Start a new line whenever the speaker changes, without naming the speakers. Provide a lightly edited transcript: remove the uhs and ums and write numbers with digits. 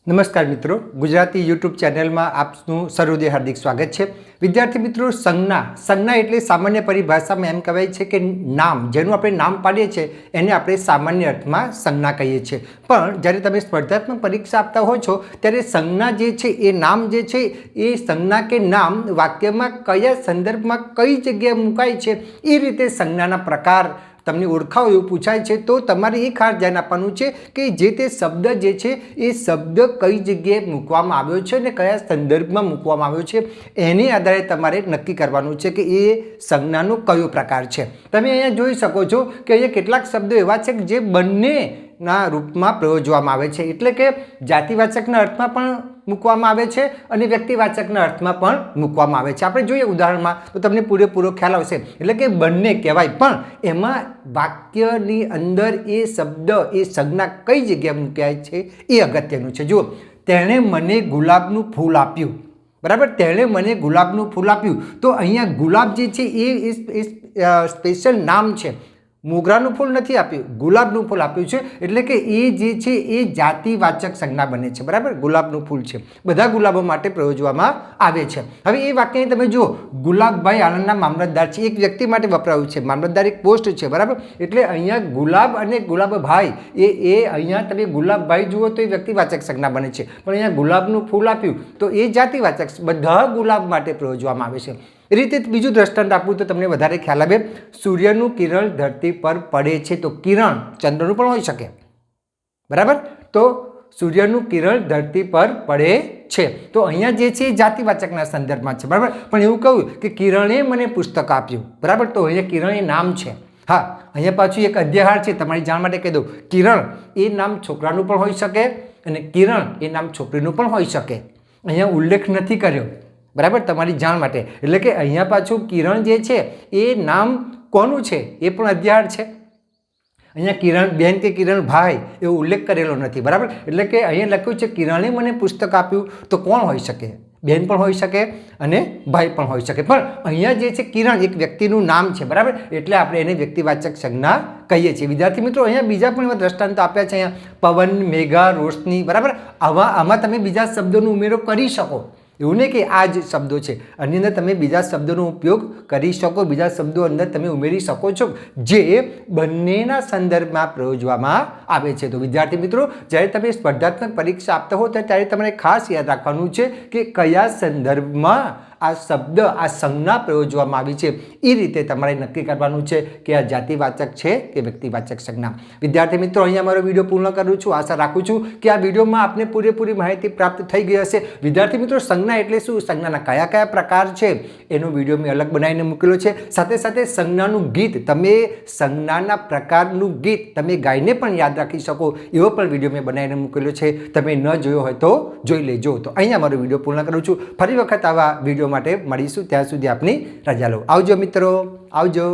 નમસ્કાર મિત્રો, ગુજરાતી યુટ્યુબ ચેનલમાં આપનું સર્વોદય હાર્દિક સ્વાગત છે। વિદ્યાર્થી મિત્રો, સંજ્ઞા એટલે સામાન્ય પરિભાષામાં એમ કહેવાય છે કે નામ, જેનું આપણે નામ પાડીએ છીએ એને આપણે સામાન્ય અર્થમાં સંજ્ઞા કહીએ છીએ। પણ જ્યારે તમે સ્પર્ધાત્મક પરીક્ષા આપતા હો છો ત્યારે સંજ્ઞા જે છે એ નામ જે છે એ સંજ્ઞા કે નામ વાક્યમાં કયા સંદર્ભમાં કઈ જગ્યાએ મુકાય છે એ રીતે સંજ્ઞાના પ્રકાર તમને ઓળખાવો એવું પૂછાય છે તો તમારે એ ખાસ ધ્યાન આપવાનું છે કે જે તે શબ્દ જે છે એ શબ્દ કઈ જગ્યાએ મૂકવામાં આવ્યો છે અને કયા સંદર્ભમાં મૂકવામાં આવ્યો છે એની આધારે તમારે નક્કી કરવાનું છે કે એ સંજ્ઞાનો કયો પ્રકાર છે। તમે અહીંયા જોઈ શકો છો કે અહીંયા કેટલાક શબ્દો એવા છે કે જે બંનેના રૂપમાં પ્રયોજવામાં આવે છે, એટલે કે જાતિવાચકના અર્થમાં પણ મૂકવામાં આવે છે અને વ્યક્તિવાચકના અર્થમાં પણ મૂકવામાં આવે છે। આપણે જોઈએ ઉદાહરણમાં તો તમને પૂરેપૂરો ખ્યાલ આવશે। એટલે કે બંને કહેવાય પણ એમાં વાક્યની અંદર એ શબ્દ એ સંજ્ઞા કઈ જગ્યાએ મૂકાય છે એ અગત્યનું છે। જુઓ, તેણે મને ગુલાબનું ફૂલ આપ્યું, બરાબર, તેણે મને ગુલાબનું ફૂલ આપ્યું તો અહીંયા ગુલાબ જે છે એ સ્પેશિયલ નામ છે, મોગરાનું ફૂલ નથી આપ્યું, ગુલાબનું ફૂલ આપ્યું છે, એટલે કે એ જે છે એ જાતિવાચક સંજ્ઞા બને છે, બરાબર। ગુલાબનું ફૂલ છે, બધા ગુલાબો માટે પ્રયોજવામાં આવે છે। હવે એ વાક્યને તમે જુઓ, ગુલાબભાઈ આણંદના મામલતદાર છે, એક વ્યક્તિ માટે વપરાયું છે, મામલતદાર એક પોસ્ટ છે, બરાબર। એટલે અહીંયા ગુલાબ અને ગુલાબભાઈ એ અહીંયા તમે ગુલાબભાઈ જુઓ તો એ વ્યક્તિવાચક સંજ્ઞા બને છે, પણ અહીંયા ગુલાબનું ફૂલ આપ્યું તો એ જાતિવાચક, બધા ગુલાબ માટે પ્રયોજવામાં આવે છે। એ રીતે બીજું દ્રષ્ટાંત આપું તો તમને વધારે ખ્યાલ આવે। સૂર્યનું કિરણ ધરતી પર પડે છે તો કિરણ ચંદ્રનું પણ હોઈ શકે, બરાબર। તો સૂર્યનું કિરણ ધરતી પર પડે છે તો અહીંયા જે છે એ જાતિવાચકના સંદર્ભમાં છે, બરાબર। પણ એવું કહ્યું કે કિરણે મને પુસ્તક આપ્યું, બરાબર, તો અહીંયા કિરણ એ નામ છે। હા, અહીંયા પાછું એક અધ્યાહાર છે, તમારી જાણ માટે કહી દઉં, કિરણ એ નામ છોકરાનું પણ હોઈ શકે અને કિરણ એ નામ છોકરીનું પણ હોઈ શકે। અહીંયા ઉલ્લેખ નથી કર્યો, બરાબર, તમારી જાણ માટે। એટલે કે અહીંયા પાછું કિરણ જે છે એ નામ કોનું છે એ પણ અધ્યાહાર છે। અહીંયા કિરણ બેન કે કિરણ ભાઈ એવો ઉલ્લેખ કરેલો નથી, બરાબર। એટલે કે અહીંયા લખ્યું છે કિરણે મને પુસ્તક આપ્યું તો કોણ હોઈ શકે? બેન પણ હોઈ શકે અને ભાઈ પણ હોઈ શકે, પણ અહીંયા જે છે કિરણ એક વ્યક્તિનું નામ છે, બરાબર, એટલે આપણે એને વ્યક્તિવાચક સંજ્ઞા કહીએ છીએ। વિદ્યાર્થી મિત્રો, અહીંયા બીજા પણ એવા દ્રષ્ટાંતો આપ્યા છે, અહીંયા પવન, મેઘા, રોશની, બરાબર। આમાં તમે બીજા શબ્દોનો ઉમેરો કરી શકો, એવું નહીં કે આ જ શબ્દો છે, આની અંદર તમે બીજા શબ્દોનો ઉપયોગ કરી શકો, બીજા શબ્દો અંદર તમે ઉમેરી શકો છો જે બંનેના સંદર્ભમાં પ્રયોજવામાં આવે છે। તો વિદ્યાર્થી મિત્રો, જ્યારે તમે સ્પર્ધાત્મક પરીક્ષા આપતા હો ત્યારે તમારે ખાસ યાદ રાખવાનું છે કે કયા સંદર્ભમાં આ શબ્દ, આ સંજ્ઞા પ્રયોજવામાં આવી છે એ રીતે તમારે નક્કી કરવાનું છે કે આ જાતિવાચક છે કે વ્યક્તિવાચક સંજ્ઞા। વિદ્યાર્થી મિત્રો, અહીંયા મારો વિડીયો પૂર્ણ કરું છું। આશા રાખું છું કે આ વિડીયોમાં આપને પૂરેપૂરી માહિતી પ્રાપ્ત થઈ ગઈ હશે। વિદ્યાર્થી મિત્રો, સંજ્ઞા એટલે શું, સંજ્ઞાના કયા કયા પ્રકાર છે એનો વિડીયો મેં અલગ બનાવીને મૂકેલો છે। સાથે સાથે સંજ્ઞાનું ગીત, તમે સંજ્ઞાના પ્રકારનું ગીત તમે ગાઈને પણ યાદ રાખી શકો એવો પણ વિડીયો મેં બનાવીને મૂકેલો છે, તમે ન જોયો હોય તો જોઈ લેજો। તો અહીંયા મારો વિડીયો પૂર્ણ કરું છું। ફરી વખત આવા વિડીયો માટે મળીશું, ત્યાં સુધી આપની રજા લો। આવજો મિત્રો, આવજો।